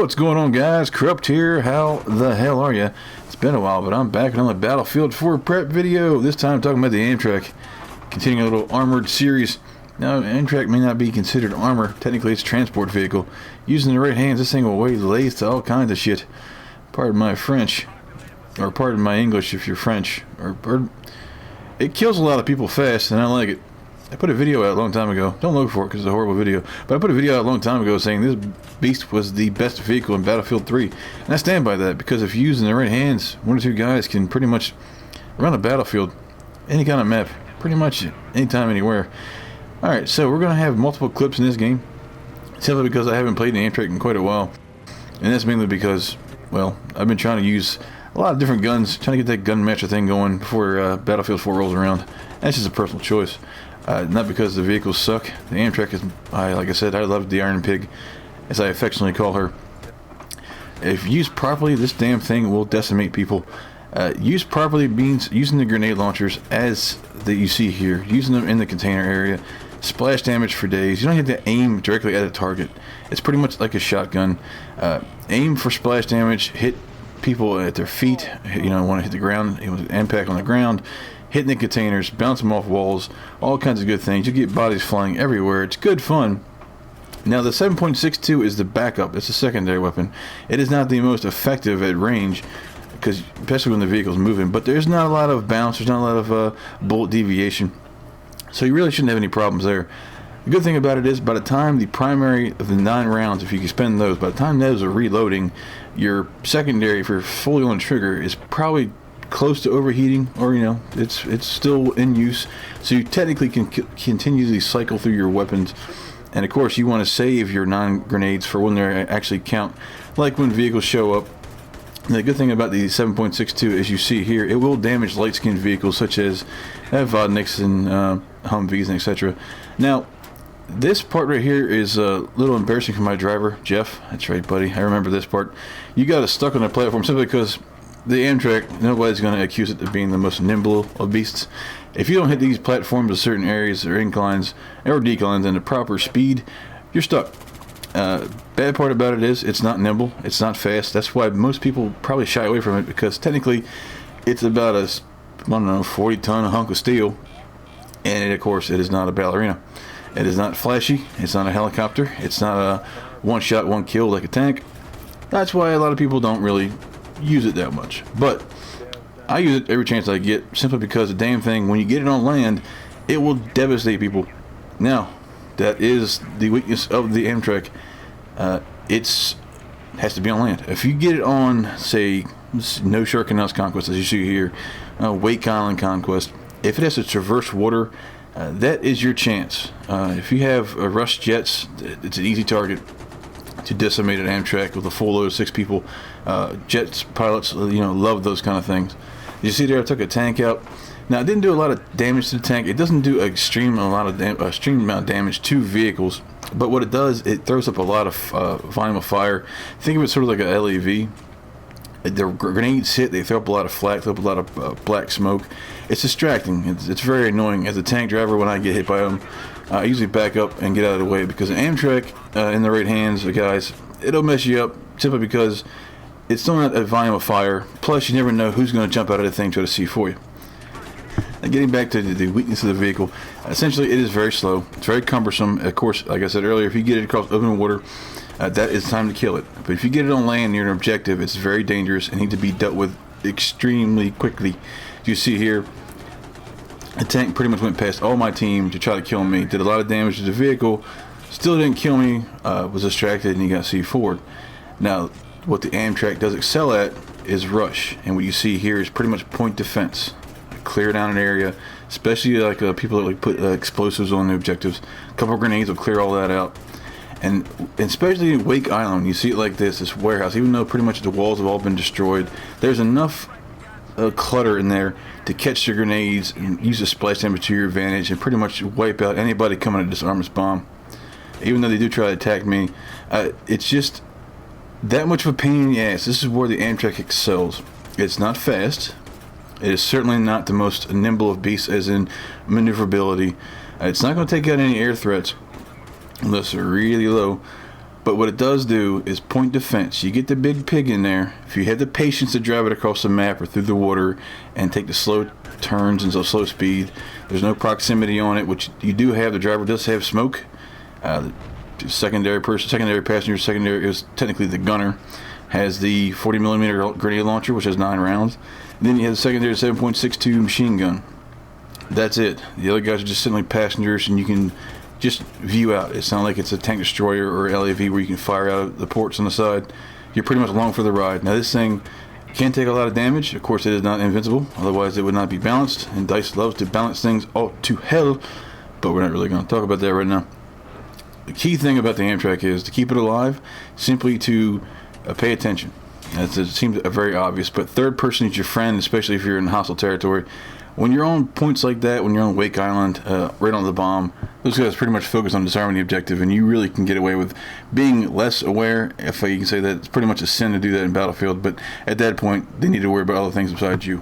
What's going on, guys? Corrupt here. How the hell are you? It's been a while, but I'm back on the Battlefield 4 prep video. This time talking about the AMTRAC. Continuing a little armored series. Now, AMTRAC may not be considered armor. Technically, it's a transport vehicle. Using the right hands, this thing will weigh laced to all kinds of shit. Pardon my French. Or pardon my English if you're French. It kills a lot of people fast, and I like it. I put a video out a long time ago. Don't look for it because it's a horrible video. But I put a video out a long time ago saying this beast was the best vehicle in Battlefield 3. And I stand by that because if used in the right hands, one or two guys can pretty much run a battlefield, any kind of map, pretty much anytime, anywhere. Alright, so we're going to have multiple clips in this game. Simply because I haven't played the AMTRAC in quite a while. And that's mainly because, well, I've been trying to use a lot of different guns, trying to get that gun matcher thing going before Battlefield 4 rolls around. That's just a personal choice. Not because the vehicles suck. The AMTRAC is, like I said, I love the Iron Pig, as I affectionately call her. If used properly, this damn thing will decimate people. Used properly means using the grenade launchers as that you see here, using them in the container area. Splash damage for days. You don't have to aim directly at a target. It's pretty much like a shotgun. Aim for splash damage. Hit people at their feet. You know, want to hit the ground. It was impact on the ground. Hitting the containers, bounce them off walls, all kinds of good things. You get bodies flying everywhere. It's good fun. Now the 7.62 is the backup. It's a secondary weapon. It is not the most effective at range, because especially when the vehicle's moving. But there's not a lot of bounce. There's not a lot of bullet deviation. So you really shouldn't have any problems there. The good thing about it is, by the time the primary of the 9 rounds, if you can spend those, by the time those are reloading, your secondary, if you're fully on trigger, is probably close to overheating, or you know, it's still in use, so you technically can continually cycle through your weapons. And of course you want to save your non-grenades for when they actually count, like when vehicles show up. And the good thing about the 7.62, as you see here, it will damage light-skinned vehicles such as Vodniks and Humvees and etc. Now this part right here is a little embarrassing for my driver, Jeff. That's right, buddy, I remember this part. You got us stuck on the platform simply because the AMTRAC, nobody's going to accuse it of being the most nimble of beasts. If you don't hit these platforms in certain areas or inclines or declines in the proper speed, you're stuck. Bad part about it is it's not nimble, it's not fast. That's why most people probably shy away from it, because technically it's about a, I don't know, 40-ton hunk of steel, and of course it is not a ballerina. It is not flashy, it's not a helicopter, it's not a one shot, one kill like a tank. That's why a lot of people don't really use it that much, but I use it every chance I get, simply because the damn thing, when you get it on land, it will devastate people. Now that is the weakness of the AMTRAC. It's has to be on land. If you get it on, say, No Shark Canals Conquest, as you see here, Wake Island Conquest, if it has to traverse water, that is your chance. If you have rush jets, it's an easy target to decimate an AMTRAC with a full load of 6 people. Jets, pilots, you know, love those kind of things. You see there, I took a tank out. Now, it didn't do a lot of damage to the tank. It doesn't do extreme amount of damage to vehicles, but what it does, it throws up a lot of volume of fire. Think of it sort of like a LAV. The grenades hit, they throw up a lot of flak, throw up a lot of black smoke. It's distracting. It's very annoying. As a tank driver, when I get hit by them, I usually back up and get out of the way, because an AMTRAC in the right hands, guys, it'll mess you up simply because it's still not a volume of fire. Plus, you never know who's going to jump out of the thing to try to see for you. Now, getting back to the weakness of the vehicle, essentially it is very slow. It's very cumbersome. Of course, like I said earlier, if you get it across open water, that is time to kill it. But if you get it on land near an objective, it's very dangerous and need to be dealt with extremely quickly. As you see here, the tank pretty much went past all my team to try to kill me. Did a lot of damage to the vehicle, still didn't kill me, was distracted, and he got C4'd. Now, what the AMTRAC does excel at is rush, and what you see here is pretty much point defense. Clear down an area, especially like people that like put explosives on the objectives. A couple of grenades will clear all that out. And especially in Wake Island, you see it like this warehouse, even though pretty much the walls have all been destroyed, there's enough clutter in there to catch the grenades and use the splash damage to your advantage and pretty much wipe out anybody coming to disarm this bomb. Even though they do try to attack me, it's just that much of a pain in the ass. This is where the AMTRAC excels. It's not fast. It is certainly not the most nimble of beasts, as in maneuverability. It's not going to take out any air threats unless they're really low. But what it does do is point defense. You get the big pig in there. If you have the patience to drive it across the map or through the water and take the slow turns and so slow speed, there's no proximity on it, which you do have. The driver does have smoke. The secondary passenger, is technically the gunner, has the 40mm grenade launcher, which has 9 rounds. And then you have the secondary 7.62 machine gun. That's it. The other guys are just sitting like passengers, and you can just view out. It's not like it's a tank destroyer or LAV where you can fire out the ports on the side. You're pretty much along for the ride. Now this thing can take a lot of damage. Of course, it is not invincible, otherwise it would not be balanced, and DICE loves to balance things all to hell, but we're not really going to talk about that right now. The key thing about the AMTRAC is to keep it alive, simply to pay attention. It seems very obvious, but third person is your friend, especially if you're in hostile territory. When you're on points like that, when you're on Wake Island, right on the bomb, those guys pretty much focus on disarming the objective, and you really can get away with being less aware, if you can say that. It's pretty much a sin to do that in Battlefield, but at that point, they need to worry about other things besides you.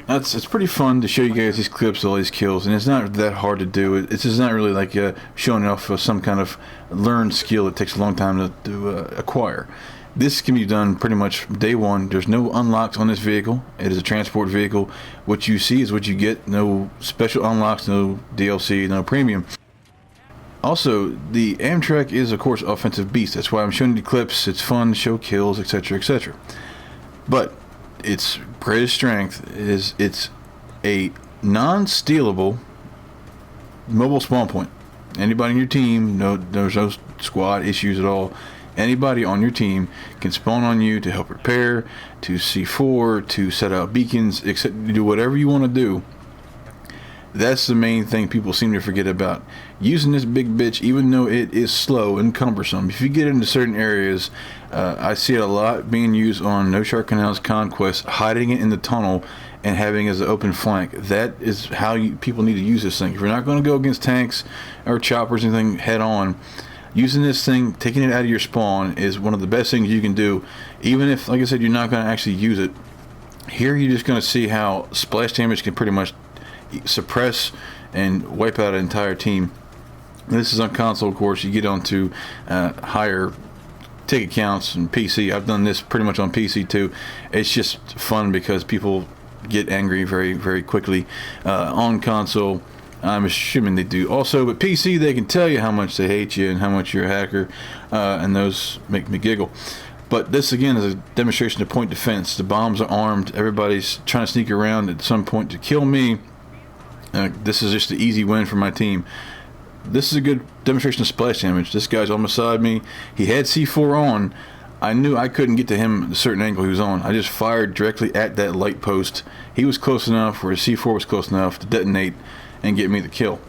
It's pretty fun to show you guys these clips of all these kills, and it's not that hard to do. It's just not really like showing off some kind of learned skill that takes a long time to acquire. This can be done pretty much day one. There's no unlocks on this vehicle. It is a transport vehicle. What you see is what you get. No special unlocks, no DLC, no premium. Also, the AMTRAC is, of course, offensive beast. That's why I'm showing you the clips. It's fun to show kills, etc., etc. But its greatest strength is it's a non-stealable mobile spawn point. Anybody on your team, there's no squad issues at all. Anybody on your team can spawn on you to help repair, to C4, to set out beacons, except do whatever you want to do. That's the main thing people seem to forget about. Using this big bitch, even though it is slow and cumbersome, if you get into certain areas, I see it a lot being used on No Shark Canal's Conquest, hiding it in the tunnel and having it as an open flank. That is how people need to use this thing. If you're not going to go against tanks or choppers or anything head on, using this thing, taking it out of your spawn, is one of the best things you can do. Even if, like I said, you're not going to actually use it. Here you're just going to see how splash damage can pretty much suppress and wipe out an entire team. This is on console, of course. You get onto higher ticket counts and PC. I've done this pretty much on PC too. It's just fun because people get angry very, very quickly. On console, I'm assuming they do also, but PC, they can tell you how much they hate you and how much you're a hacker, and those make me giggle. But this again is a demonstration of point defense. The bombs are armed. Everybody's trying to sneak around at some point to kill me. This is just an easy win for my team. This is a good demonstration of splash damage. This guy's almost beside me. He had C4 on. I knew I couldn't get to him at a certain angle he was on. I just fired directly at that light post. He was close enough, where his C4 was close enough to detonate and get me the kill.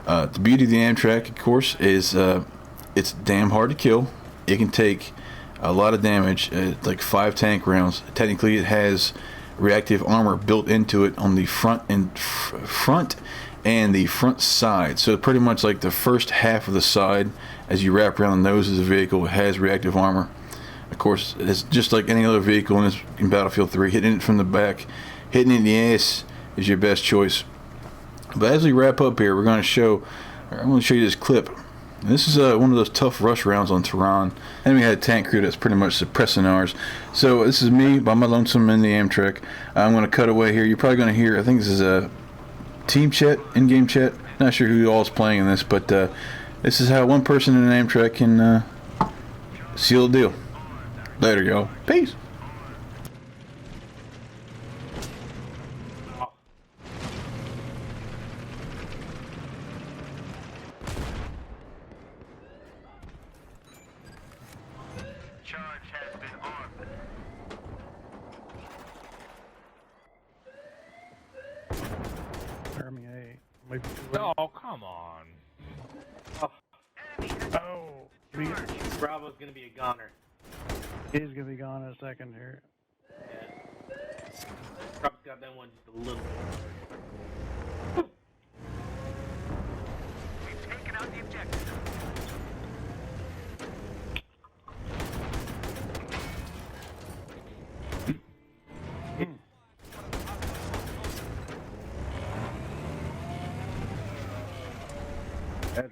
The beauty of the AMTRAC, of course, is it's damn hard to kill. It can take a lot of damage, like 5 tank rounds. Technically, it has reactive armor built into it on the front and the front side. So pretty much like the first half of the side, as you wrap around the nose of the vehicle, it has reactive armor. Of course, it's just like any other vehicle in Battlefield 3. Hitting it from the back, hitting it in the ass is your best choice. But as we wrap up here, I'm going to show you this clip. And this is one of those tough rush rounds on Tehran. And we had a tank crew that's pretty much suppressing ours. So this is me by my lonesome in the AMTRAC. I'm going to cut away here. You're probably going to hear, I think this is a team chat, in-game chat. Not sure who all is playing in this, but this is how one person in an AMTRAC can seal the deal. Later, y'all. Peace. Charge has been armed. Army A. Might be too late. Oh, come on. Oh, Bravo's gonna be a goner. he's gonna be gone in a second here. Yeah. Probably got that one just a little bit. We've taken out the objective. That